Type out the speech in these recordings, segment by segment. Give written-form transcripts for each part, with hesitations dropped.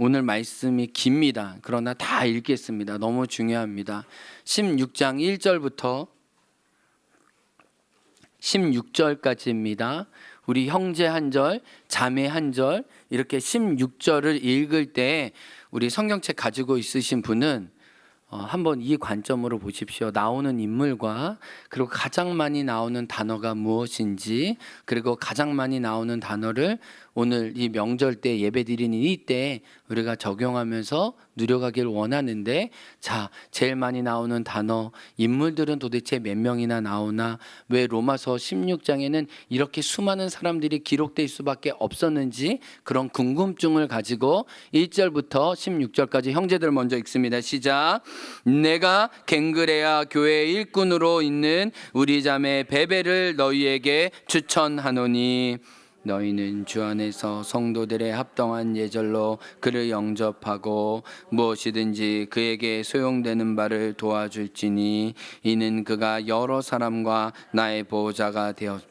오늘 말씀이 깁니다. 그러나 다 읽겠습니다. 너무 중요합니다. 16장 1절부터 16절까지입니다. 우리 형제 한 절, 자매 한 절, 이렇게 16절을 읽을 때 우리 성경책 가지고 있으신 분은 한번 이 관점으로 보십시오. 나오는 인물과 그리고 가장 많이 나오는 단어가 무엇인지, 그리고 가장 많이 나오는 단어를 오늘 이 명절 때 예배 드리는 이때 우리가 적용하면서 누려가길 원하는데, 자, 제일 많이 나오는 단어, 인물들은 도대체 몇 명이나 나오나, 왜 로마서 16장에는 이렇게 수많은 사람들이 기록될 수밖에 없었는지, 그런 궁금증을 가지고 1절부터 16절까지 형제들 먼저 읽습니다. 시작. 내가 갱그레아 교회 일꾼으로 있는 우리 자매 베베를 너희에게 추천하노니, 너희는 주 안에서 성도들의 합당한 예절로 그를 영접하고 무엇이든지 그에게 소용되는 바를 도와줄지니, 이는 그가 여러 사람과 나의 보호자가 되었.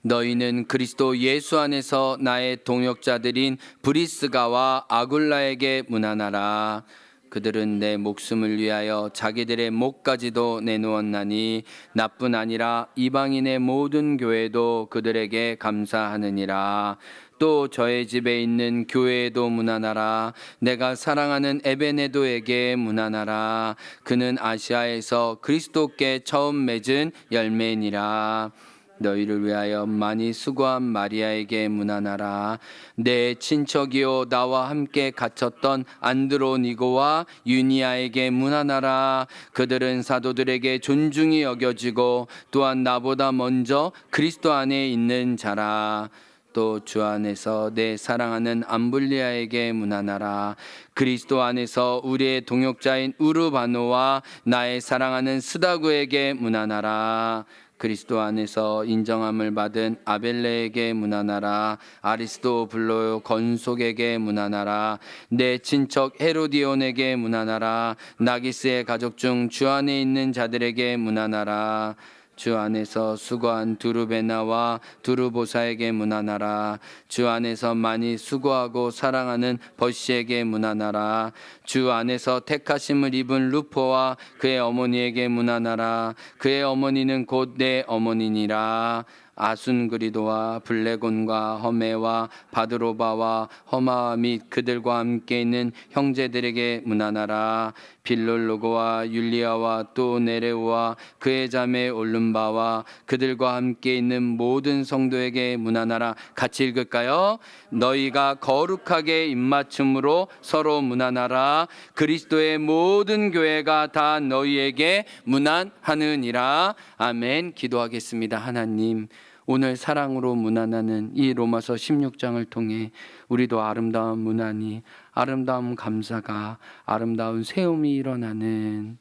너희는 그리스도 예수 안에서 나의 동역자들인 브리스가와 아굴라에게 문안하라. 그들은 내 목숨을 위하여 자기들의 목까지도 내놓았나니, 나뿐 아니라 이방인의 모든 교회도 그들에게 감사하느니라. 또 저의 집에 있는 교회에도 문안하라. 내가 사랑하는 에베네도에게 문안하라. 그는 아시아에서 그리스도께 처음 맺은 열매니라. 너희를 위하여 많이 수고한 마리아에게 문안하라. 내 친척이요 나와 함께 갇혔던 안드로니고와 유니아에게 문안하라. 그들은 사도들에게 존중이 여겨지고 또한 나보다 먼저 그리스도 안에 있는 자라. 또 주 안에서 내 사랑하는 암블리아에게 문안하라. 그리스도 안에서 우리의 동역자인 우르바노와 나의 사랑하는 스다구에게 문안하라. 그리스도 안에서 인정함을 받은 아벨레에게 문안하라. 아리스도블로 건속에게 문안하라. 내 친척 헤로디온에게 문안하라. 나기스의 가족 중 주 안에 있는 자들에게 문안하라. 주 안에서 수고한 두루베나와 두루보사에게 문안하라. 주 안에서 많이 수고하고 사랑하는 버시에게 문안하라. 주 안에서 택하심을 입은 루포와 그의 어머니에게 문안하라. 그의 어머니는 곧 내 어머니니라. 아순그리도와 블레곤과 허메와 바드로바와 허마 및 그들과 함께 있는 형제들에게 문안하라. 빌롤로고와 율리아와 또 네레오와 그의 자매 올름바와 그들과 함께 있는 모든 성도에게 문안하라. 같이 읽을까요? 너희가 거룩하게 입맞춤으로 서로 문안하라. 그리스도의 모든 교회가 다 너희에게 문안하느니라. 아멘. 기도하겠습니다. 하나님, 오늘 사랑으로 문안하는 이 로마서 16장을 통해 우리도 아름다운 문안이, 아름다운 감사가, 아름다운 세움이 일어나는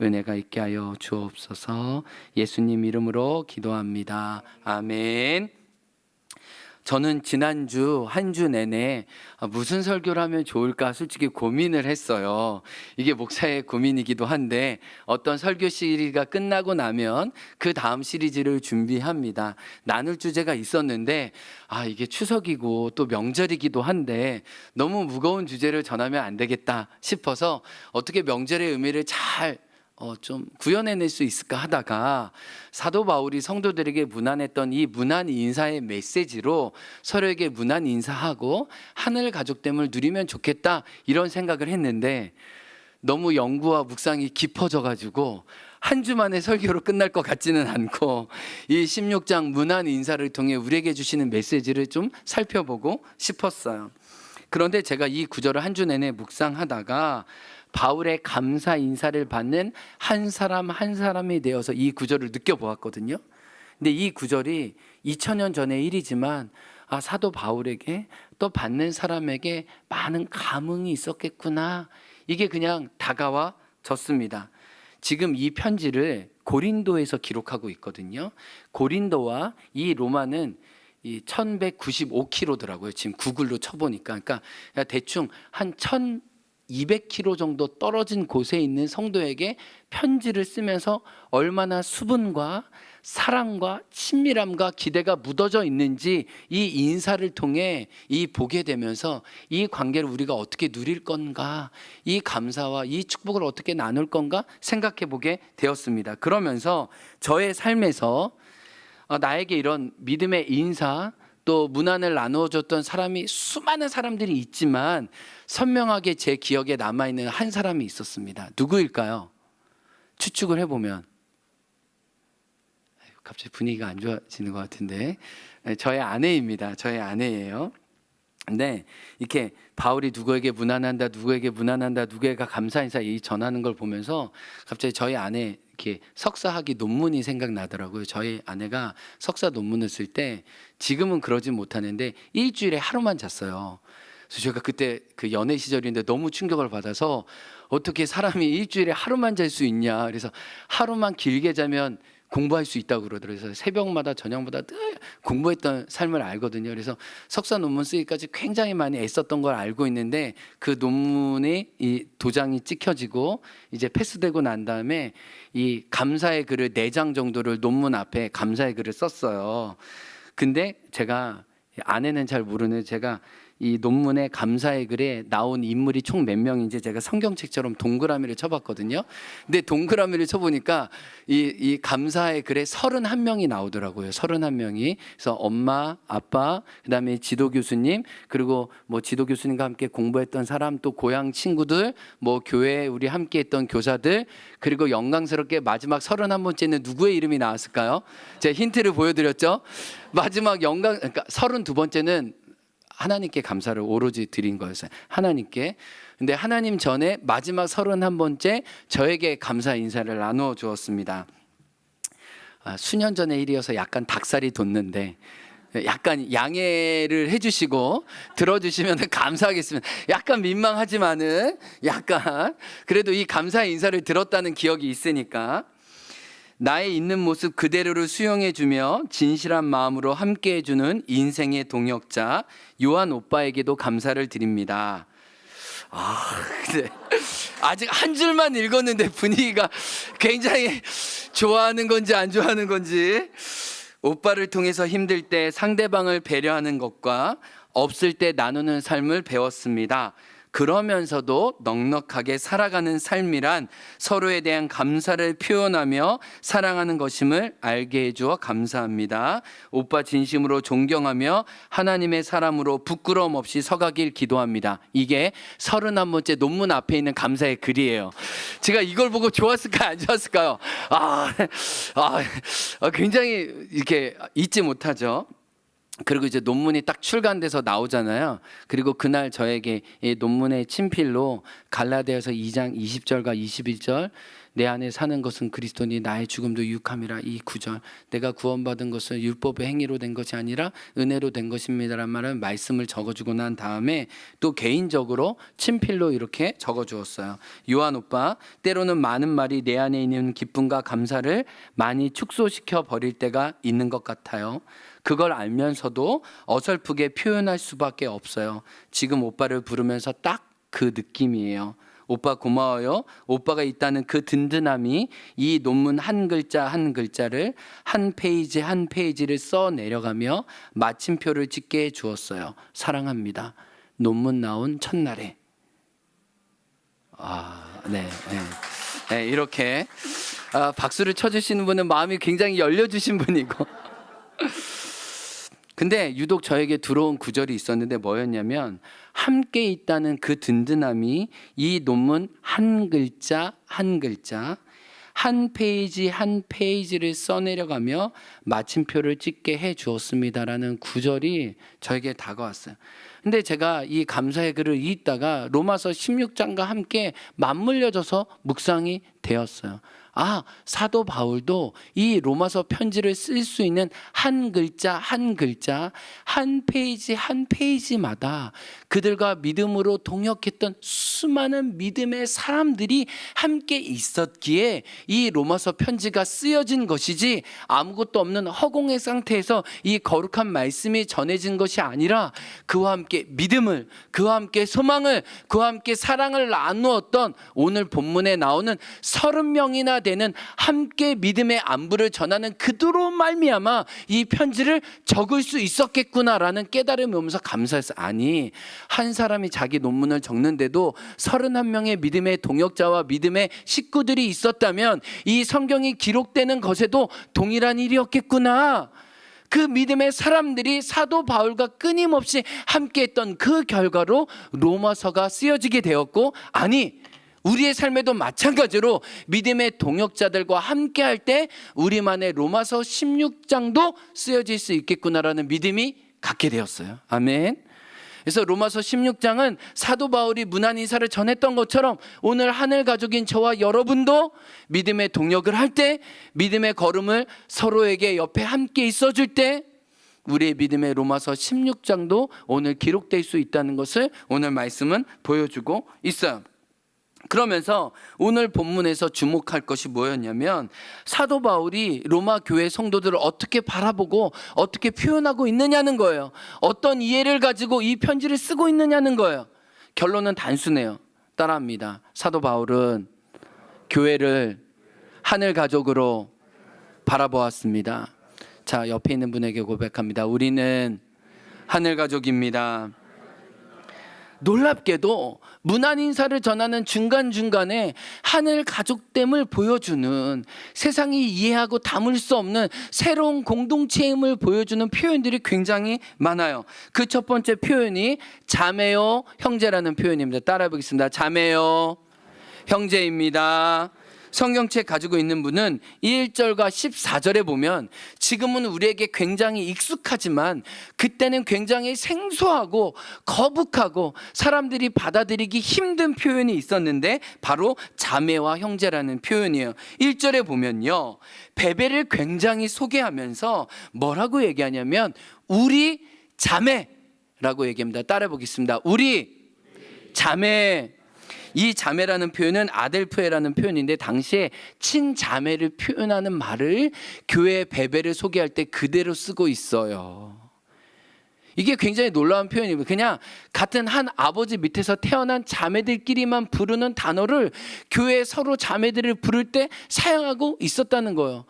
은혜가 있게 하여 주옵소서. 예수님 이름으로 기도합니다. 아멘. 저는 지난주 한 주 내내 무슨 설교를 하면 좋을까 솔직히 고민을 했어요. 이게 목사의 고민이기도 한데, 어떤 설교 시리즈가 끝나고 나면 그 다음 시리즈를 준비합니다. 나눌 주제가 있었는데 이게 추석이고 또 명절이기도 한데 너무 무거운 주제를 전하면 안 되겠다 싶어서 어떻게 명절의 의미를 잘 좀 구현해낼 수 있을까 하다가, 사도 바울이 성도들에게 문안했던 이 문안 인사의 메시지로 서로에게 문안 인사하고 하늘 가족됨을 누리면 좋겠다, 이런 생각을 했는데 너무 연구와 묵상이 깊어져 가지고 한 주만에 설교로 끝날 것 같지는 않고, 이 16장 문안 인사를 통해 우리에게 주시는 메시지를 좀 살펴보고 싶었어요. 그런데 제가 이 구절을 한 주 내내 묵상하다가 바울의 감사 인사를 받는 한 사람 한 사람이 되어서 이 구절을 느껴보았거든요. 근데 이 구절이 2000년 전의 일이지만 사도 바울에게 또 받는 사람에게 많은 감흥이 있었겠구나, 이게 그냥 다가와졌습니다. 지금 이 편지를 고린도에서 기록하고 있거든요. 고린도와 이 로마는 이 1195km더라고요. 지금 구글로 쳐보니까. 그러니까 대충 한 1200km 정도 떨어진 곳에 있는 성도에게 편지를 쓰면서 얼마나 수분과 사랑과 친밀함과 기대가 묻어져 있는지 이 인사를 통해 이 보게 되면서 이 관계를 우리가 어떻게 누릴 건가, 이 감사와 이 축복을 어떻게 나눌 건가 생각해 보게 되었습니다. 그러면서 저의 삶에서 나에게 이런 믿음의 인사 또 문안을 나누어줬던 사람이 수많은 사람들이 있지만 선명하게 제 기억에 남아있는 한 사람이 있었습니다. 누구일까요? 추측을 해보면 갑자기 분위기가 안 좋아지는 것 같은데 저의 아내입니다. 저의 아내예요. 근데 이렇게 바울이 누구에게 문안한다, 누구에게 문안한다, 누구에게 감사 인사 이 전하는 걸 보면서 갑자기 저희 아내 이렇게 석사학위 논문이 생각나더라고요. 저희 아내가 석사 논문을 쓸 때 지금은 그러진 못하는데 일주일에 하루만 잤어요. 그래서 제가 그때 그 연애 시절인데 너무 충격을 받아서 어떻게 사람이 일주일에 하루만 잘 수 있냐. 그래서 하루만 길게 자면 공부할 수 있다고 그러더라고요. 그래서 새벽마다 저녁마다 늘 공부했던 삶을 알거든요. 그래서 석사 논문 쓰기까지 굉장히 많이 애썼던 걸 알고 있는데 그 논문에 이 도장이 찍혀지고 이제 패스되고 난 다음에 이 감사의 글을 4장 정도를 논문 앞에 감사의 글을 썼어요. 근데 제가 아내는 잘 모르는 제가 이 논문의 감사의 글에 나온 인물이 총 몇 명인지 제가 성경책처럼 동그라미를 쳐봤거든요. 근데 동그라미를 쳐보니까 이 감사의 글에 31명이 나오더라고요. 31명이. 그래서 엄마, 아빠, 그다음에 지도 교수님, 그리고 뭐 지도 교수님과 함께 공부했던 사람, 또 고향 친구들, 뭐 교회에 우리 함께했던 교사들, 그리고 영광스럽게 마지막 31번째는 누구의 이름이 나왔을까요? 제가 힌트를 보여드렸죠. 마지막 그러니까 32번째는 하나님께 감사를 오로지 드린 거였어요. 하나님께. 근데 하나님 전에 마지막 31번째 저에게 감사 인사를 나누어 주었습니다. 수년 전의 일이어서 약간 닭살이 돋는데 약간 양해를 해주시고 들어주시면 감사하겠습니다. 약간 민망하지만은 약간 그래도 이 감사 인사를 들었다는 기억이 있으니까 나의 있는 모습 그대로를 수용해주며 진실한 마음으로 함께해주는 인생의 동역자 요한 오빠에게도 감사를 드립니다. 근데 아직 한 줄만 읽었는데 분위기가 굉장히 좋아하는 건지 안 좋아하는 건지. 오빠를 통해서 힘들 때 상대방을 배려하는 것과 없을 때 나누는 삶을 배웠습니다. 그러면서도 넉넉하게 살아가는 삶이란 서로에 대한 감사를 표현하며 사랑하는 것임을 알게 해주어 감사합니다. 오빠 진심으로 존경하며 하나님의 사람으로 부끄러움 없이 서가길 기도합니다. 이게 31번째 논문 앞에 있는 감사의 글이에요. 제가 이걸 보고 좋았을까요? 안 좋았을까요? 굉장히 이렇게 잊지 못하죠. 그리고 이제 논문이 딱 출간돼서 나오잖아요. 그리고 그날 저에게 이 논문의 친필로 갈라디아서 2장 20절과 21절 내 안에 사는 것은 그리스도니 나의 죽음도 유익함이라 이 9절 내가 구원받은 것은 율법의 행위로 된 것이 아니라 은혜로 된 것입니다라는 말은 말씀을 적어주고 난 다음에 또 개인적으로 친필로 이렇게 적어주었어요. 요한 오빠, 때로는 많은 말이 내 안에 있는 기쁨과 감사를 많이 축소시켜 버릴 때가 있는 것 같아요. 그걸 알면서도 어설프게 표현할 수밖에 없어요. 지금 오빠를 부르면서 딱 그 느낌이에요. 오빠 고마워요. 오빠가 있다는 그 든든함이 이 논문 한 글자 한 글자를 한 페이지 한 페이지를 써 내려가며 마침표를 찍게 해 주었어요. 사랑합니다. 논문 나온 첫날에. 이렇게 박수를 쳐주시는 분은 마음이 굉장히 열려주신 분이고 근데 유독 저에게 들어온 구절이 있었는데 뭐였냐면 함께 있다는 그 든든함이 이 논문 한 글자 한 글자 한 페이지 한 페이지를 써내려가며 마침표를 찍게 해 주었습니다라는 구절이 저에게 다가왔어요. 근데 제가 이 감사의 글을 읽다가 로마서 16장과 함께 맞물려져서 묵상이 되었어요. 사도 바울도 이 로마서 편지를 쓸 수 있는 한 글자 한 글자 한 페이지 한 페이지마다 그들과 믿음으로 동역했던 수많은 믿음의 사람들이 함께 있었기에 이 로마서 편지가 쓰여진 것이지 아무것도 없는 허공의 상태에서 이 거룩한 말씀이 전해진 것이 아니라 그와 함께 믿음을, 그와 함께 소망을, 그와 함께 사랑을 나누었던 오늘 본문에 나오는 30명이나 되는 함께 믿음의 안부를 전하는 그들로 말미암아 이 편지를 적을 수 있었겠구나라는 깨달음이 오면서 감사했어요. 아니, 한 사람이 자기 논문을 적는데도 31명의 믿음의 동역자와 믿음의 식구들이 있었다면 이 성경이 기록되는 것에도 동일한 일이었겠구나. 그 믿음의 사람들이 사도 바울과 끊임없이 함께했던 그 결과로 로마서가 쓰여지게 되었고, 아니, 우리의 삶에도 마찬가지로 믿음의 동역자들과 함께할 때 우리만의 로마서 16장도 쓰여질 수 있겠구나라는 믿음이 갖게 되었어요. 아멘. 그래서 로마서 16장은 사도 바울이 문안 인사를 전했던 것처럼 오늘 하늘 가족인 저와 여러분도 믿음의 동역을 할 때, 믿음의 걸음을 서로에게 옆에 함께 있어줄 때 우리의 믿음의 로마서 16장도 오늘 기록될 수 있다는 것을 오늘 말씀은 보여주고 있어요. 그러면서 오늘 본문에서 주목할 것이 뭐였냐면 사도 바울이 로마 교회 성도들을 어떻게 바라보고 어떻게 표현하고 있느냐는 거예요. 어떤 이해를 가지고 이 편지를 쓰고 있느냐는 거예요. 결론은 단순해요. 따라합니다. 사도 바울은 교회를 하늘 가족으로 바라보았습니다. 자, 옆에 있는 분에게 고백합니다. 우리는 하늘 가족입니다. 놀랍게도 문안 인사를 전하는 중간중간에 하늘 가족됨을 보여주는, 세상이 이해하고 담을 수 없는 새로운 공동체임을 보여주는 표현들이 굉장히 많아요. 그 첫 번째 표현이 자매요 형제라는 표현입니다. 따라해 보겠습니다. 자매요 형제입니다. 성경책 가지고 있는 분은 1절과 14절에 보면 지금은 우리에게 굉장히 익숙하지만 그때는 굉장히 생소하고 거북하고 사람들이 받아들이기 힘든 표현이 있었는데 바로 자매와 형제라는 표현이에요. 1절에 보면요, 베베를 굉장히 소개하면서 뭐라고 얘기하냐면 우리 자매라고 얘기합니다. 따라해 보겠습니다. 우리 자매. 이 자매라는 표현은 아델프에라는 표현인데 당시에 친자매를 표현하는 말을 교회 베베를 소개할 때 그대로 쓰고 있어요. 이게 굉장히 놀라운 표현입니다. 그냥 같은 한 아버지 밑에서 태어난 자매들끼리만 부르는 단어를 교회 서로 자매들을 부를 때 사용하고 있었다는 거예요.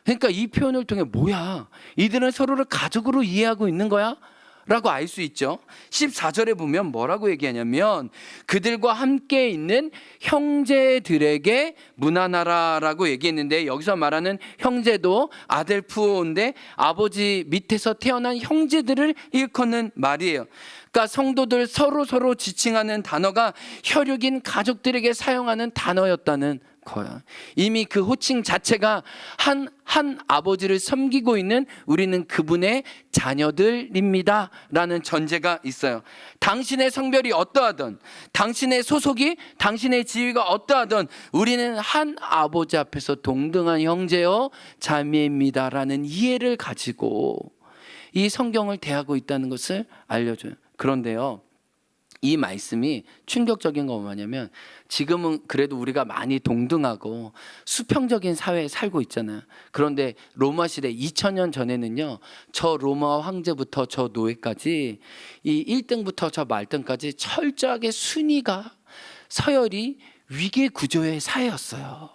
그러니까 이 표현을 통해 뭐야, 이들은 서로를 가족으로 이해하고 있는 거야? 라고 알 수 있죠. 14절에 보면 뭐라고 얘기하냐면 그들과 함께 있는 형제들에게 문안하라 라고 얘기했는데, 여기서 말하는 형제도 아델푸오인데 아버지 밑에서 태어난 형제들을 일컫는 말이에요. 그러니까 성도들 서로 지칭하는 단어가 혈육인 가족들에게 사용하는 단어였다는 거야. 이미 그 호칭 자체가 한 아버지를 섬기고 있는 우리는 그분의 자녀들입니다 라는 전제가 있어요. 당신의 성별이 어떠하든, 당신의 소속이, 당신의 지위가 어떠하든 우리는 한 아버지 앞에서 동등한 형제요 자매입니다 라는 이해를 가지고 이 성경을 대하고 있다는 것을 알려줘요. 그런데요, 이 말씀이 충격적인 건 뭐냐면 지금은 그래도 우리가 많이 동등하고 수평적인 사회에 살고 있잖아요. 그런데 로마 시대 2000년 전에는요, 저 로마 황제부터 저 노예까지 이 1등부터 저 말등까지 철저하게 순위가 서열이 위계 구조의 사회였어요.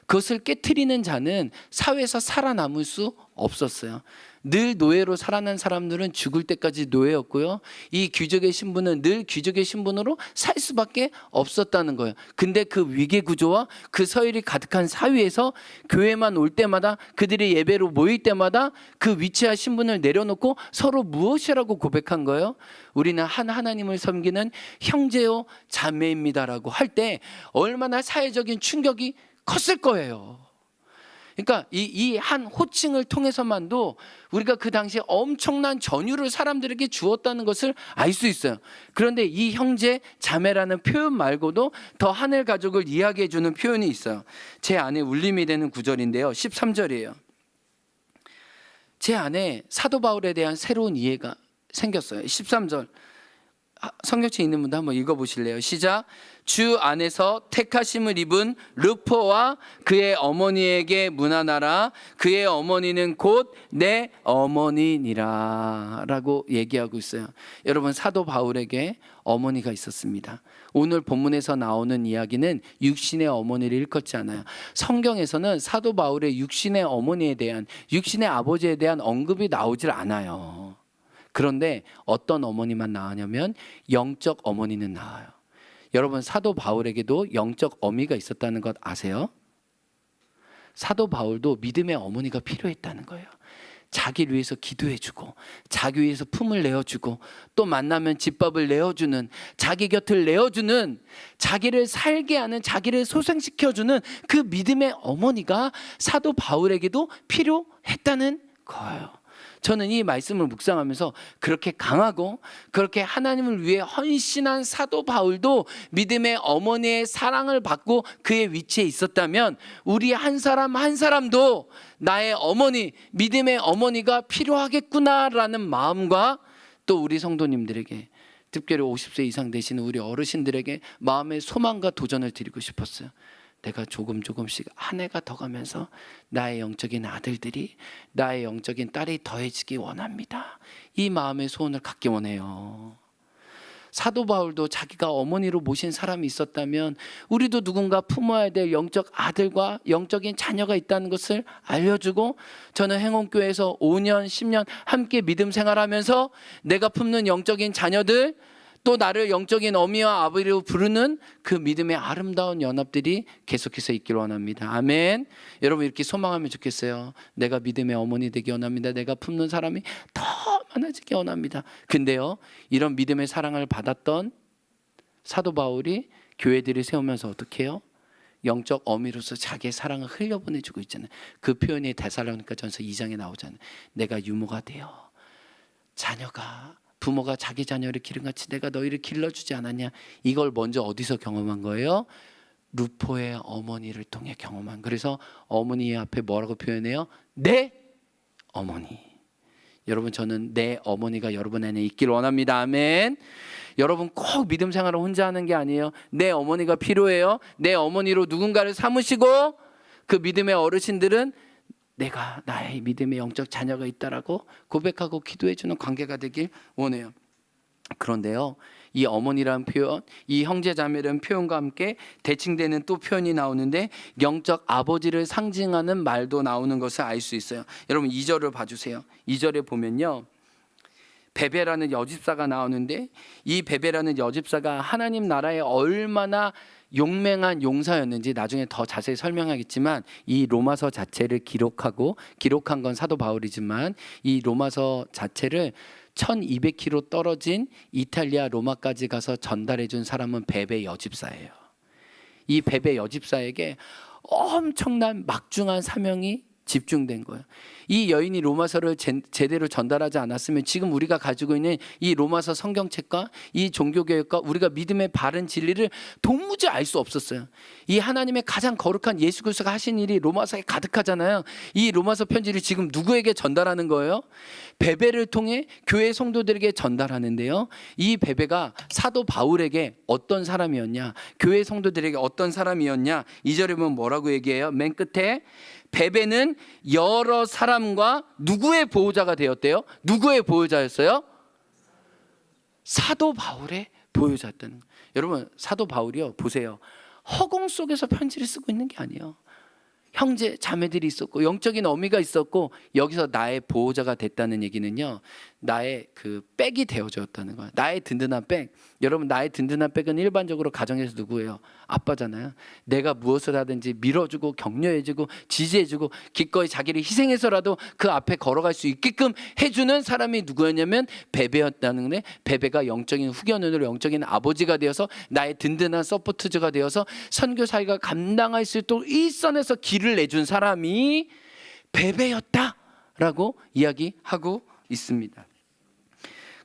그것을 깨트리는 자는 사회에서 살아남을 수 없었어요. 늘 노예로 살아난 사람들은 죽을 때까지 노예였고요, 이 귀족의 신분은 늘 귀족의 신분으로 살 수밖에 없었다는 거예요. 근데 그 위계 구조와 그 서열이 가득한 사회에서 교회만 올 때마다, 그들이 예배로 모일 때마다 그 위치와 신분을 내려놓고 서로 무엇이라고 고백한 거예요? 우리는 한 하나님을 섬기는 형제요 자매입니다라고 할 때 얼마나 사회적인 충격이 컸을 거예요. 그러니까 이 한 호칭을 통해서만도 우리가 그 당시에 엄청난 전율을 사람들에게 주었다는 것을 알 수 있어요. 그런데 이 형제 자매라는 표현 말고도 더 하늘 가족을 이야기해 주는 표현이 있어요. 제 안에 울림이 되는 구절인데요, 13절이에요. 제 안에 사도 바울에 대한 새로운 이해가 생겼어요. 13절 성경책 있는 분도 한번 읽어보실래요? 시작. 주 안에서 택하심을 입은 르포와 그의 어머니에게 문안하라. 그의 어머니는 곧 내 어머니니라 라고 얘기하고 있어요. 여러분, 사도 바울에게 어머니가 있었습니다. 오늘 본문에서 나오는 이야기는 육신의 어머니를 일컫지 않아요. 성경에서는 사도 바울의 육신의 어머니에 대한, 육신의 아버지에 대한 언급이 나오질 않아요. 그런데 어떤 어머니만 나오냐면 영적 어머니는 나와요. 여러분, 사도 바울에게도 영적 어미가 있었다는 것 아세요? 사도 바울도 믿음의 어머니가 필요했다는 거예요. 자기를 위해서 기도해주고, 자기 위해서 품을 내어주고, 또 만나면 집밥을 내어주는, 자기 곁을 내어주는, 자기를 살게 하는, 자기를 소생시켜주는 그 믿음의 어머니가 사도 바울에게도 필요했다는 거예요. 저는 이 말씀을 묵상하면서 그렇게 강하고 그렇게 하나님을 위해 헌신한 사도 바울도 믿음의 어머니의 사랑을 받고 그의 위치에 있었다면, 우리 한 사람 한 사람도 나의 어머니, 믿음의 어머니가 필요하겠구나라는 마음과, 또 우리 성도님들에게, 특별히 50세 이상 되시는 우리 어르신들에게 마음의 소망과 도전을 드리고 싶었어요. 내가 조금씩 한 해가 더 가면서 나의 영적인 아들들이, 나의 영적인 딸이 더해지기 원합니다. 이 마음의 소원을 갖기 원해요. 사도 바울도 자기가 어머니로 모신 사람이 있었다면 우리도 누군가 품어야 될 영적 아들과 영적인 자녀가 있다는 것을 알려주고, 저는 행원교회에서 5년 10년 함께 믿음 생활하면서 내가 품는 영적인 자녀들, 또 나를 영적인 어미와 아버지로 부르는 그 믿음의 아름다운 연합들이 계속해서 있기를 원합니다. 아멘. 여러분, 이렇게 소망하면 좋겠어요. 내가 믿음의 어머니 되기 원합니다. 내가 품는 사람이 더 많아지기 원합니다. 근데요, 이런 믿음의 사랑을 받았던 사도 바울이 교회들을 세우면서 어떻게 해요? 영적 어미로서 자기의 사랑을 흘려보내주고 있잖아요. 그 표현이 데살로니가전서 2장에 나오잖아요. 내가 유모가 되어 자녀가, 부모가 자기 자녀를 기름같이 내가 너희를 길러주지 않았냐. 이걸 먼저 어디서 경험한 거예요? 루포의 어머니를 통해 경험한. 그래서 어머니 앞에 뭐라고 표현해요? 내 어머니. 여러분, 저는 내 어머니가 여러분 안에 있기를 원합니다. 아멘. 여러분, 꼭 믿음 생활을 혼자 하는 게 아니에요. 내 어머니가 필요해요. 내 어머니로 누군가를 삼으시고, 그 믿음의 어르신들은 내가 나의 믿음의 영적 자녀가 있다라고 고백하고 기도해주는 관계가 되길 원해요. 그런데요, 이 어머니라는 표현, 이 형제자매라는 표현과 함께 대칭되는 또 표현이 나오는데, 영적 아버지를 상징하는 말도 나오는 것을 알 수 있어요. 여러분, 2절을 봐주세요. 2절에 보면요, 베베라는 여집사가 나오는데, 이 베베라는 여집사가 하나님 나라에 얼마나 용맹한 용사였는지 나중에 더 자세히 설명하겠지만, 이 로마서 자체를 기록한 건 사도 바울이지만, 이 로마서 자체를 1200km 떨어진 이탈리아 로마까지 가서 전달해 준 사람은 베베 여집사예요. 이 베베 여집사에게 엄청난 막중한 사명이 집중된 거예요. 이 여인이 로마서를 제대로 전달하지 않았으면 지금 우리가 가지고 있는 이 로마서 성경책과 이 종교개혁과 우리가 믿음의 바른 진리를 도무지 알 수 없었어요. 이 하나님의 가장 거룩한 예수 그리스도가 하신 일이 로마서에 가득하잖아요. 이 로마서 편지를 지금 누구에게 전달하는 거예요? 베베를 통해 교회 성도들에게 전달하는데요, 이 베베가 사도 바울에게 어떤 사람이었냐, 교회 성도들에게 어떤 사람이었냐, 2절에 보면 뭐라고 얘기해요? 맨 끝에 베베는 여러 사람과 누구의 보호자가 되었대요? 누구의 보호자였어요? 사도 바울의 보호자였다는 거예요. 여러분, 사도 바울이요, 보세요, 허공 속에서 편지를 쓰고 있는 게 아니에요. 형제 자매들이 있었고 영적인 어미가 있었고, 여기서 나의 보호자가 됐다는 얘기는요, 나의 그 백이 되어졌다는 거예요. 나의 든든한 백. 여러분, 나의 든든한 백은 일반적으로 가정에서 누구예요? 아빠잖아요. 내가 무엇을 하든지 밀어주고 격려해주고 지지해주고 기꺼이 자기를 희생해서라도 그 앞에 걸어갈 수 있게끔 해주는 사람이 누구였냐면 베베였다는 건데, 베베가 영적인 후견인으로 영적인 아버지가 되어서 나의 든든한 서포트즈가 되어서 선교사회가 감당할 수 있도록 일선에서 길을 내준 사람이 베베였다라고 이야기하고 있습니다.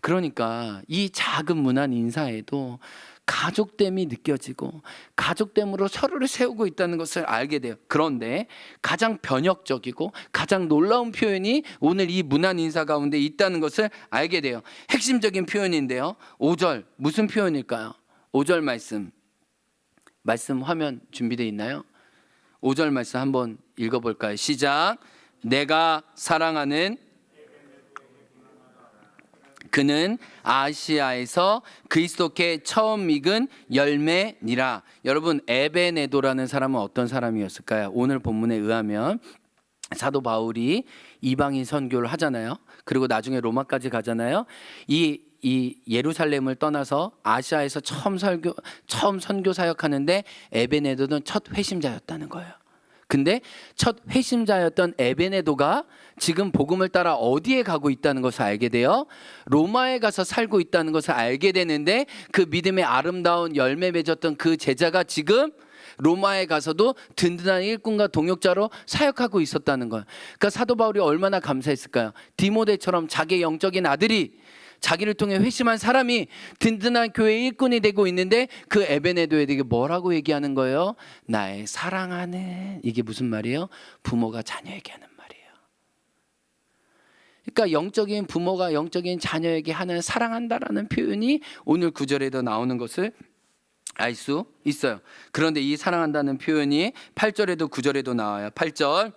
그러니까 이 작은 문안 인사에도 가족됨이 느껴지고 가족됨으로 서로를 세우고 있다는 것을 알게 돼요. 그런데 가장 변혁적이고 가장 놀라운 표현이 오늘 이 문안 인사 가운데 있다는 것을 알게 돼요. 핵심적인 표현인데요. 5절 무슨 표현일까요? 5절 말씀 화면 준비되어 있나요? 5절 말씀 한번 읽어볼까요? 시작. 내가 사랑하는 그는 아시아에서 그리스도께 처음 익은 열매니라. 여러분, 에베네도라는 사람은 어떤 사람이었을까요? 오늘 본문에 의하면 사도 바울이 이방인 선교를 하잖아요. 그리고 나중에 로마까지 가잖아요. 이 예루살렘을 떠나서 아시아에서 처음 선교 사역하는데 에베네도는 첫 회심자였다는 거예요. 근데 첫 회심자였던 에베네도가 지금 복음을 따라 어디에 가고 있다는 것을 알게 돼요. 로마에 가서 살고 있다는 것을 알게 되는데 그 믿음의 아름다운 열매 맺었던 그 제자가 지금 로마에 가서도 든든한 일꾼과 동역자로 사역하고 있었다는 거예요. 그러니까 사도 바울이 얼마나 감사했을까요? 디모데처럼 자기의 영적인 아들이 자기를 통해 회심한 사람이 든든한 교회의 일꾼이 되고 있는데 그 에베네도에게 뭐라고 얘기하는 거예요? 나의 사랑하는, 이게 무슨 말이에요? 부모가 자녀에게 하는 말이에요. 그러니까 영적인 부모가 영적인 자녀에게 하는 사랑한다라는 표현이 오늘 9절에도 나오는 것을 알 수 있어요. 그런데 이 사랑한다는 표현이 8절에도 9절에도 나와요. 8절,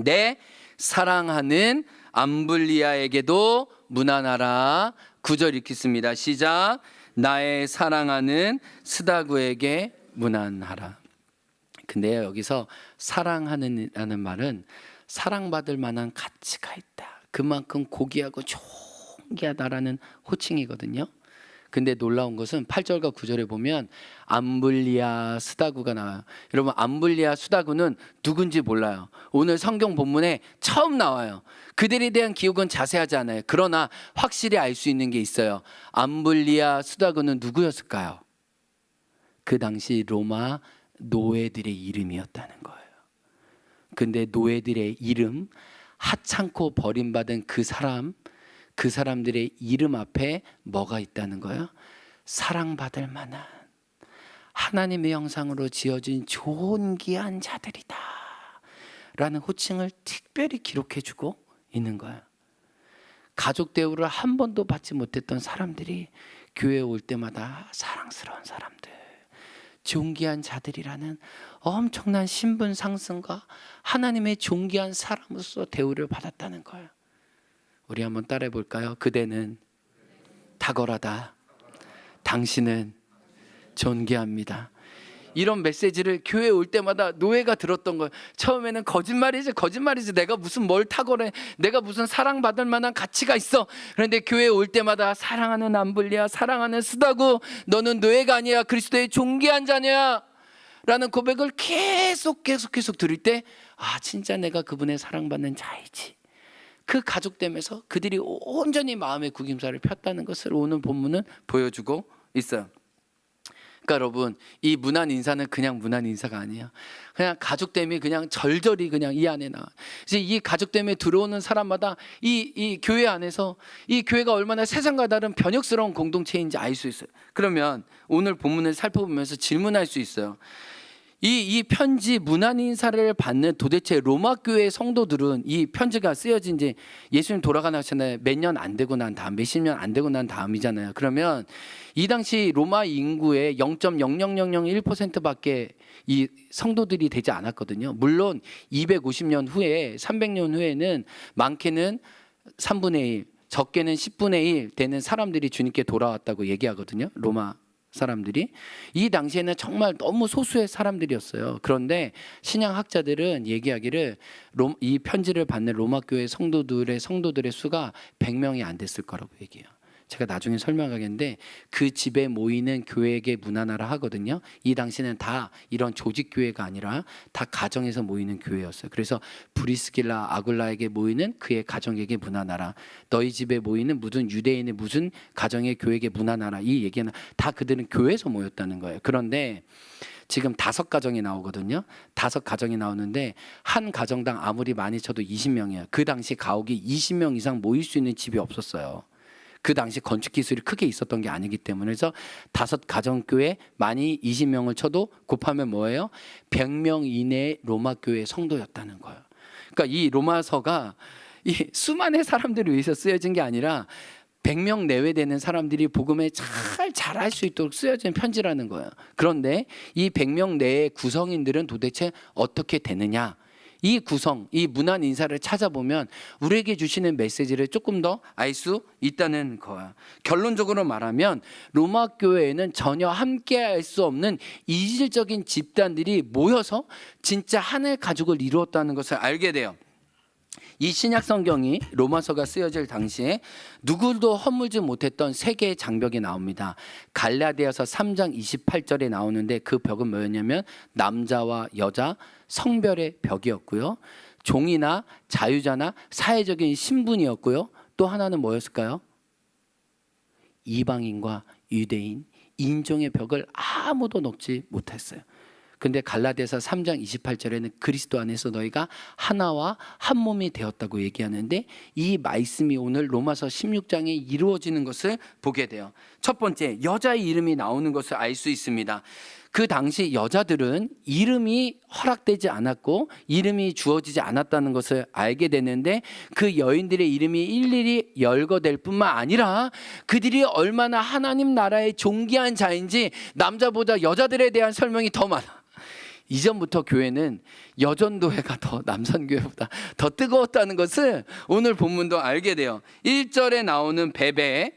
내 사랑하는 암블리아에게도 문안하라. 9절 읽겠습니다. 시작. 나의 사랑하는 스다구에게 문안하라. 근데 여기서 사랑하는이라는 말은 사랑받을 만한 가치가 있다, 그만큼 고귀하고 존귀하다라는 호칭이거든요. 근데 놀라운 것은 8절과 9절에 보면 암블리아 스다구가 나와요. 여러분, 암블리아 스다구는 누군지 몰라요. 오늘 성경 본문에 처음 나와요. 그들에 대한 기록은 자세하지 않아요. 그러나 확실히 알 수 있는 게 있어요. 암블리아 스다구는 누구였을까요? 그 당시 로마 노예들의 이름이었다는 거예요. 근데 노예들의 이름, 하찮고 버림받은 그 사람들의 이름 앞에 뭐가 있다는 거예요? 사랑받을 만한 하나님의 형상으로 지어진 존귀한 자들이다 라는 호칭을 특별히 기록해주고 있는 거예요. 가족 대우를 한 번도 받지 못했던 사람들이 교회에 올 때마다 사랑스러운 사람들, 존귀한 자들이라는 엄청난 신분 상승과 하나님의 존귀한 사람으로서 대우를 받았다는 거예요. 우리 한번 따라해 볼까요? 그대는 탁월하다. 당신은 존귀합니다. 이런 메시지를 교회에 올 때마다 노예가 들었던 거예요. 처음에는 거짓말이지. 내가 무슨 뭘 탁월해. 내가 무슨 사랑받을 만한 가치가 있어. 그런데 교회에 올 때마다 사랑하는 암블리아, 사랑하는 스다구, 너는 노예가 아니야. 그리스도의 존귀한 자녀야 라는 고백을 계속 들을 때, 아, 진짜 내가 그분의 사랑받는 자이지. 그 가족됨에서 그들이 온전히 마음의 구김살을 폈다는 것을 오늘 본문은 보여주고 있어요. 그러니까 여러분, 이 문안 인사는 그냥 문안 인사가 아니에요. 그냥 가족됨이 그냥 절절히 그냥 이 안에 나와. 이제 이 가족됨에 들어오는 사람마다 이 교회 안에서 이 교회가 얼마나 세상과 다른 변혁스러운 공동체인지 알 수 있어요. 그러면 오늘 본문을 살펴보면서 질문할 수 있어요. 이 편지 문안 인사를 받는 도대체 로마 교회 성도들은, 이 편지가 쓰여진 지 예수님 돌아가셨잖아요. 몇 년 안 되고 난 다음, 몇십 년 안 되고 난 다음이잖아요. 그러면 이 당시 로마 인구의 0.00001%밖에 이 성도들이 되지 않았거든요. 물론 250년 후에, 300년 후에는 많게는 3분의 1, 적게는 10분의 1 되는 사람들이 주님께 돌아왔다고 얘기하거든요. 로마 사람들이. 이 당시에는 정말 너무 소수의 사람들이었어요. 그런데 신약학자들은 얘기하기를 이 편지를 받는 로마 교회 성도들의 수가 100명이 안 됐을 거라고 얘기해요. 제가 나중에 설명하겠는데 그 집에 모이는 교회에게 문안하라 하거든요. 이 당시는 다 이런 조직 교회가 아니라 다 가정에서 모이는 교회였어요. 그래서 브리스길라 아굴라에게 모이는 그의 가정에게 문안하라. 너희 집에 모이는 무슨 유대인의 무슨 가정의 교회에게 문안하라. 이 얘기는 다 그들은 교회에서 모였다는 거예요. 그런데 지금 5가정이 나오거든요. 5가정이 나오는데 한 가정당 아무리 많이 쳐도 20명이에요. 그 당시 가옥이 20명 이상 모일 수 있는 집이 없었어요. 그 당시 건축 기술이 크게 있었던 게 아니기 때문에. 그래서 5가정교회 많이 20명을 쳐도 곱하면 뭐예요? 100명 이내의 로마 교회 성도였다는 거예요. 그러니까 이 로마서가 이 수많은 사람들을 위해서 쓰여진 게 아니라 100명 내외 되는 사람들이 복음에 잘 잘할 수 있도록 쓰여진 편지라는 거예요. 그런데 이 100명 내의 구성인들은 도대체 어떻게 되느냐? 이 구성, 이 문안 인사를 찾아보면 우리에게 주시는 메시지를 조금 더 알 수 있다는 거야. 결론적으로 말하면 로마 교회에는 전혀 함께할 수 없는 이질적인 집단들이 모여서 진짜 하나의 가족을 이루었다는 것을 알게 돼요. 이 신약 성경이 로마서가 쓰여질 당시에 누구도 허물지 못했던 세 개의 장벽이 나옵니다. 갈라디아서 3장 28절에 나오는데 그 벽은 뭐였냐면 남자와 여자 성별의 벽이었고요. 종이나 자유자나 사회적인 신분이었고요. 또 하나는 뭐였을까요? 이방인과 유대인, 인종의 벽을 아무도 넘지 못했어요. 근데 갈라디아서 3장 28절에는 그리스도 안에서 너희가 하나와 한 몸이 되었다고 얘기하는데 이 말씀이 오늘 로마서 16장에 이루어지는 것을 보게 돼요. 첫 번째, 여자의 이름이 나오는 것을 알 수 있습니다. 그 당시 여자들은 이름이 허락되지 않았고 이름이 주어지지 않았다는 것을 알게 되는데 그 여인들의 이름이 일일이 열거될 뿐만 아니라 그들이 얼마나 하나님 나라의 존귀한 자인지 남자보다 여자들에 대한 설명이 더 많아. 이전부터 교회는 여전도회가 더 남선교회보다 더 뜨거웠다는 것을 오늘 본문도 알게 돼요. 1절에 나오는 베베,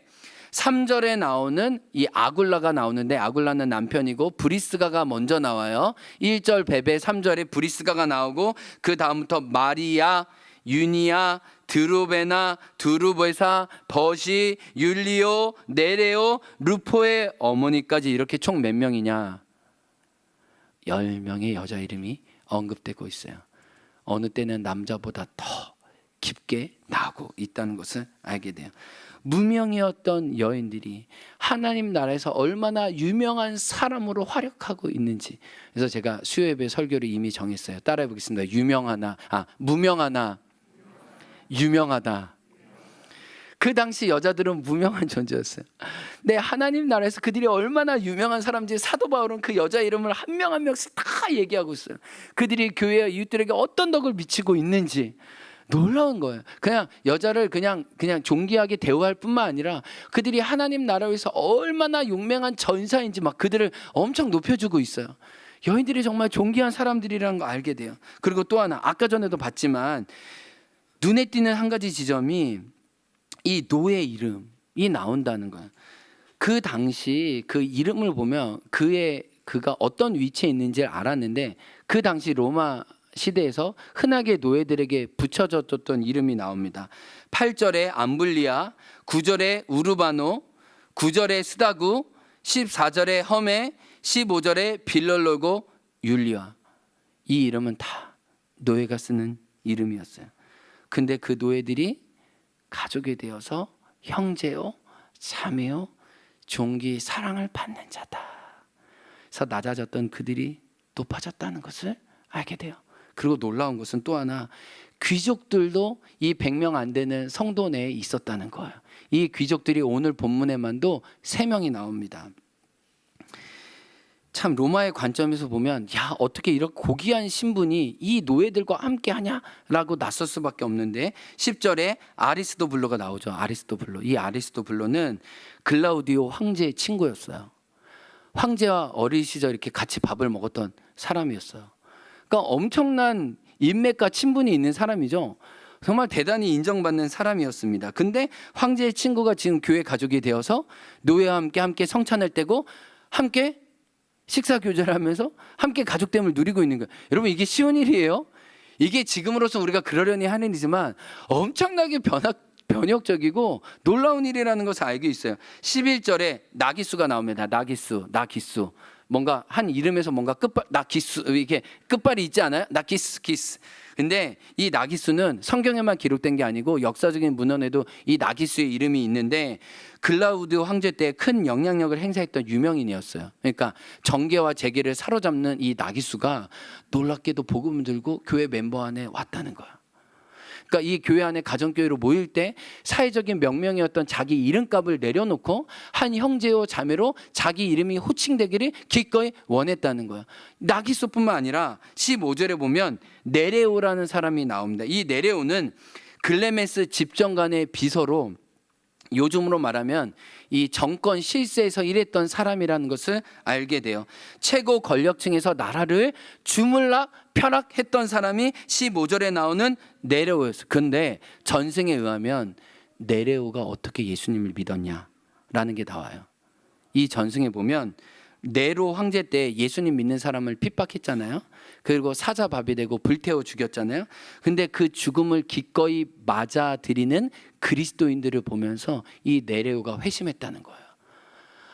3절에 나오는 이 아굴라가 나오는데 아굴라는 남편이고 브리스가가 먼저 나와요. 1절 베베, 3절에 브리스가가 나오고 그 다음부터 마리아, 유니아, 드루베나, 두루베사, 버시, 율리오, 네레오, 루포의 어머니까지 이렇게 총 몇 명이냐? 10명의 여자 이름이 언급되고 있어요. 어느 때는 남자보다 더 깊게 나오고 있다는 것을 알게 돼요. 무명이었던 여인들이 하나님 나라에서 얼마나 유명한 사람으로 활약하고 있는지. 그래서 제가 수요 예배 설교를 이미 정했어요. 따라해 보겠습니다. 무명하나 유명하다. 그 당시 여자들은 무명한 존재였어요. 네, 하나님 나라에서 그들이 얼마나 유명한 사람인지 사도 바울은 그 여자 이름을 한 명 한 명씩 다 얘기하고 있어요. 그들이 교회와 이웃들에게 어떤 덕을 미치고 있는지. 놀라운 거예요. 그냥 여자를 그냥 존귀하게 대우할 뿐만 아니라 그들이 하나님 나라를 위해서 얼마나 용맹한 전사인지 막 그들을 엄청 높여주고 있어요. 여인들이 정말 존귀한 사람들이라는 거 알게 돼요. 그리고 또 하나, 아까 전에도 봤지만 눈에 띄는 한 가지 지점이 이 노예 이름이 나온다는 거예요. 그 당시 그 이름을 보면 그가 어떤 위치에 있는지를 알았는데 그 당시 로마 시대에서 흔하게 노예들에게 붙여졌던 이름이 나옵니다. 8절에 암블리아, 9절에 우르바노, 9절에 스다구, 14절에 험에, 15절에 빌럴로고, 율리아. 이 이름은 다 노예가 쓰는 이름이었어요. 근데 그 노예들이 가족이 되어서 형제요, 자매요, 종기 사랑을 받는 자다. 그래서 낮아졌던 그들이 높아졌다는 것을 알게 돼요. 그리고 놀라운 것은 또 하나, 귀족들도 이 100명 안 되는 성도 내에 있었다는 거예요. 이 귀족들이 오늘 본문에만도 3명이 나옵니다. 참 로마의 관점에서 보면 야, 어떻게 이렇게 고귀한 신분이 이 노예들과 함께 하냐라고 낯설 수밖에 없는데 10절에 아리스도블로가 나오죠. 아리스도블로. 이 아리스도블로는 글라우디오 황제의 친구였어요. 황제와 어린 시절 이렇게 같이 밥을 먹었던 사람이었어요. 그러니까 엄청난 인맥과 친분이 있는 사람이죠. 정말 대단히 인정받는 사람이었습니다. 근데 황제의 친구가 지금 교회 가족이 되어서 노예와 함께 성찬을 떼고 함께 식사 교제를 하면서 함께 가족됨을 누리고 있는 거예요. 여러분, 이게 쉬운 일이에요? 이게 지금으로서 우리가 그러려니 하는 일이지만 엄청나게 변혁적이고 놀라운 일이라는 것을 알고 있어요. 11절에 나기수가 나옵니다. 나기수. 뭔가 한 이름에서 뭔가 나기수, 이게 끝발이 있지 않아요? 나기스. 근데 이 나기수는 성경에만 기록된 게 아니고 역사적인 문헌에도 이 나기수의 이름이 있는데 글라우디오 황제 때 큰 영향력을 행사했던 유명인이었어요. 그러니까 정계와 재계를 사로잡는 이 나기수가 놀랍게도 복음을 들고 교회 멤버 안에 왔다는 거예요. 그러니까 이 교회 안에 가정교회로 모일 때 사회적인 명명이었던 자기 이름값을 내려놓고 한 형제요 자매로 자기 이름이 호칭되기를 기꺼이 원했다는 거예요. 나기소뿐만 아니라 15절에 보면 네레오라는 사람이 나옵니다. 이 네레오는 글레메스 집정관의 비서로 요즘으로 말하면 이 정권 실세에서 일했던 사람이라는 것을 알게 돼요. 최고 권력층에서 나라를 주물락 펴락했던 사람이 15절에 나오는 네레오였어요. 그런데 전승에 의하면 네레오가 어떻게 예수님을 믿었냐라는 게 나와요. 이 전승에 보면 네로 황제 때 예수님 믿는 사람을 핍박했잖아요. 그리고 사자밥이 되고 불태워 죽였잖아요. 근데 그 죽음을 기꺼이 맞아들이는 그리스도인들을 보면서 이 네레오가 회심했다는 거예요.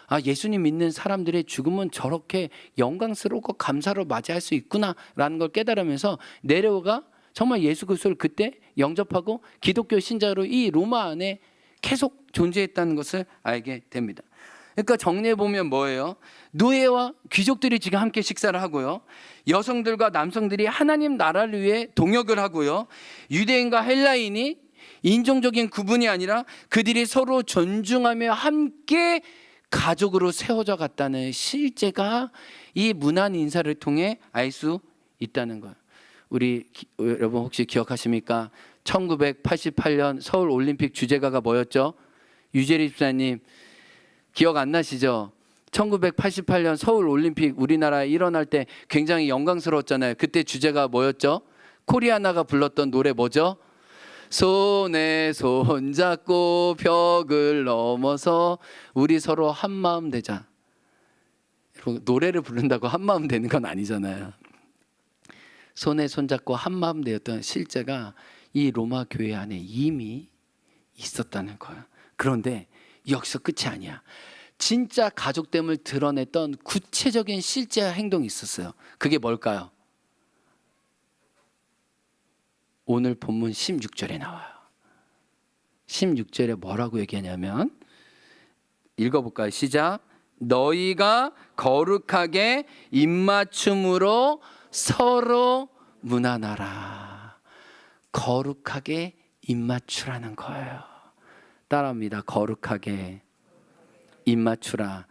아, 예수님 믿는 사람들의 죽음은 저렇게 영광스럽고 감사로 맞이할 수 있구나라는 걸 깨달으면서 네레오가 정말 예수 그리스도를 그때 영접하고 기독교 신자로 이 로마 안에 계속 존재했다는 것을 알게 됩니다. 그러니까 정리해 보면 뭐예요? 노예와 귀족들이 지금 함께 식사를 하고요. 여성들과 남성들이 하나님 나라를 위해 동역을 하고요. 유대인과 헬라인이 인종적인 구분이 아니라 그들이 서로 존중하며 함께 가족으로 세워져 갔다는 실제가 이 문안 인사를 통해 알 수 있다는 거예요. 여러분 혹시 기억하십니까? 1988년 서울 올림픽 주제가가 뭐였죠? 유재리 집사님 기억 안 나시죠? 1988년 서울 올림픽 우리나라에 일어날 때 굉장히 영광스러웠잖아요. 그때 주제가 뭐였죠? 코리아나가 불렀던 노래 뭐죠? 손에 손 잡고 벽을 넘어서 우리 서로 한 마음 되자. 노래를 부른다고 한 마음 되는 건 아니잖아요. 손에 손 잡고 한 마음 되었던 실제가 이 로마 교회 안에 이미 있었다는 거예요. 그런데 여기서 끝이 아니야. 진짜 가족됨을 드러냈던 구체적인 실제 행동이 있었어요. 그게 뭘까요? 오늘 본문 16절에 나와요. 16절에 뭐라고 얘기하냐면 읽어볼까요? 시작. 너희가 거룩하게 입맞춤으로 서로 문안하라. 거룩하게 입맞추라는 거예요. 따라합니다. 거룩하게 입맞추라.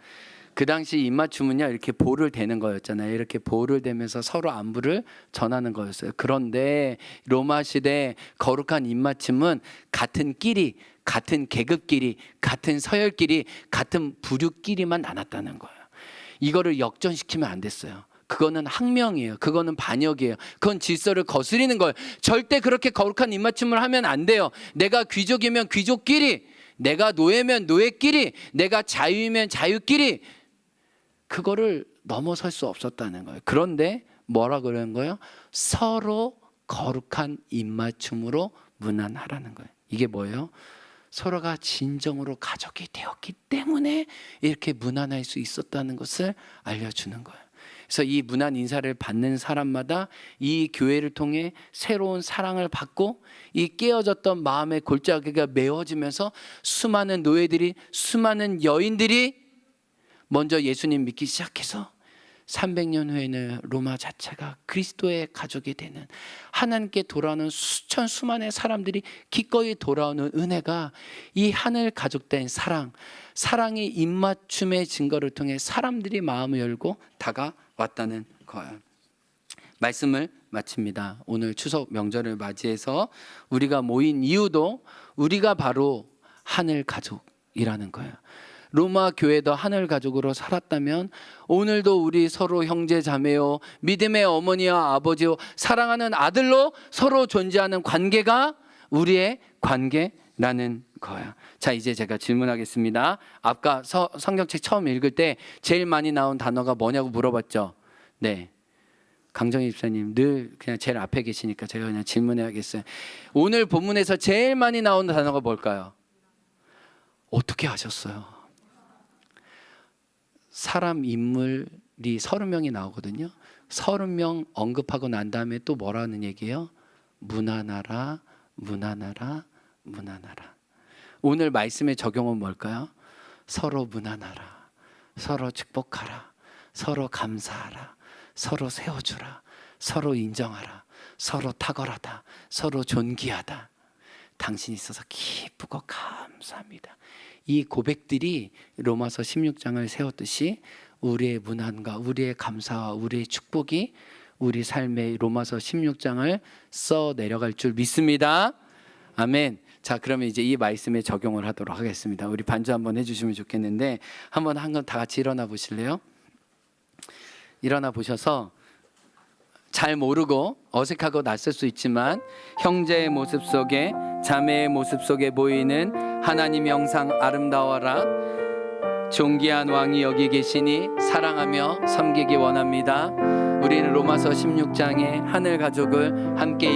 그 당시 입맞춤은요 이렇게 볼을 대는 거였잖아요. 이렇게 볼을 대면서 서로 안부를 전하는 거였어요. 그런데 로마 시대 거룩한 입맞춤은 같은 끼리, 같은 계급끼리, 같은 서열끼리, 같은 부류끼리만 나눴다는 거예요. 이거를 역전시키면 안 됐어요. 그거는 항명이에요. 그거는 반역이에요. 그건 질서를 거스리는 거예요. 절대 그렇게 거룩한 입맞춤을 하면 안 돼요. 내가 귀족이면 귀족끼리, 내가 노예면 노예끼리, 내가 자유이면 자유끼리, 그거를 넘어설 수 없었다는 거예요. 그런데 뭐라 그러는 거예요? 서로 거룩한 입맞춤으로 문안하라는 거예요. 이게 뭐예요? 서로가 진정으로 가족이 되었기 때문에 이렇게 문안할 수 있었다는 것을 알려주는 거예요. 그래서 이 문안 인사를 받는 사람마다 이 교회를 통해 새로운 사랑을 받고 이 깨어졌던 마음의 골짜기가 메워지면서 수많은 노예들이, 수많은 여인들이 먼저 예수님 믿기 시작해서 300년 후에는 로마 자체가 그리스도의 가족이 되는, 하나님께 돌아오는 수많은 사람들이 기꺼이 돌아오는 은혜가 이 하늘 가족된 사랑의 입맞춤의 증거를 통해 사람들이 마음을 열고 다가왔다는 거예요. 말씀을 마칩니다. 오늘 추석 명절을 맞이해서 우리가 모인 이유도 우리가 바로 하늘 가족이라는 거예요. 로마 교회도 하늘 가족으로 살았다면 오늘도 우리 서로 형제 자매요, 믿음의 어머니와 아버지요, 사랑하는 아들로 서로 존재하는 관계가 우리의 관계라는 거예요. 자, 이제 제가 질문하겠습니다. 아까 성경책 처음 읽을 때 제일 많이 나온 단어가 뭐냐고 물어봤죠. 네, 강정희 집사님 늘 그냥 제일 앞에 계시니까 제가 그냥 질문해야겠어요. 오늘 본문에서 제일 많이 나오는 단어가 뭘까요? 어떻게 아셨어요? 사람 인물이 30명이 나오거든요. 30명 언급하고 난 다음에 또 뭐라는 얘기예요? 문안하라, 문안하라, 문안하라. 오늘 말씀의 적용은 뭘까요? 서로 문안하라, 서로 축복하라, 서로 감사하라, 서로 세워주라, 서로 인정하라, 서로 탁월하다, 서로 존귀하다. 당신이 있어서 기쁘고 감사합니다. 이 고백들이 로마서 16장을 세웠듯이 우리의 문안과 우리의 감사와 우리의 축복이 우리 삶의 로마서 16장을 써 내려갈 줄 믿습니다. 아멘. 자, 그러면 이제 이 말씀에 적용을 하도록 하겠습니다. 우리 반주 한번 해주시면 좋겠는데, 한번 다 같이 일어나 보실래요? 일어나 보셔서, 잘 모르고 어색하고 낯설 수 있지만 형제의 모습 속에, 자매의 모습 속에 보이는 하나님의 형상 아름다워라. 존귀한 왕이 여기 계시니 사랑하며 섬기기 원합니다. 우리는 로마서 16장의 하늘 가족을 함께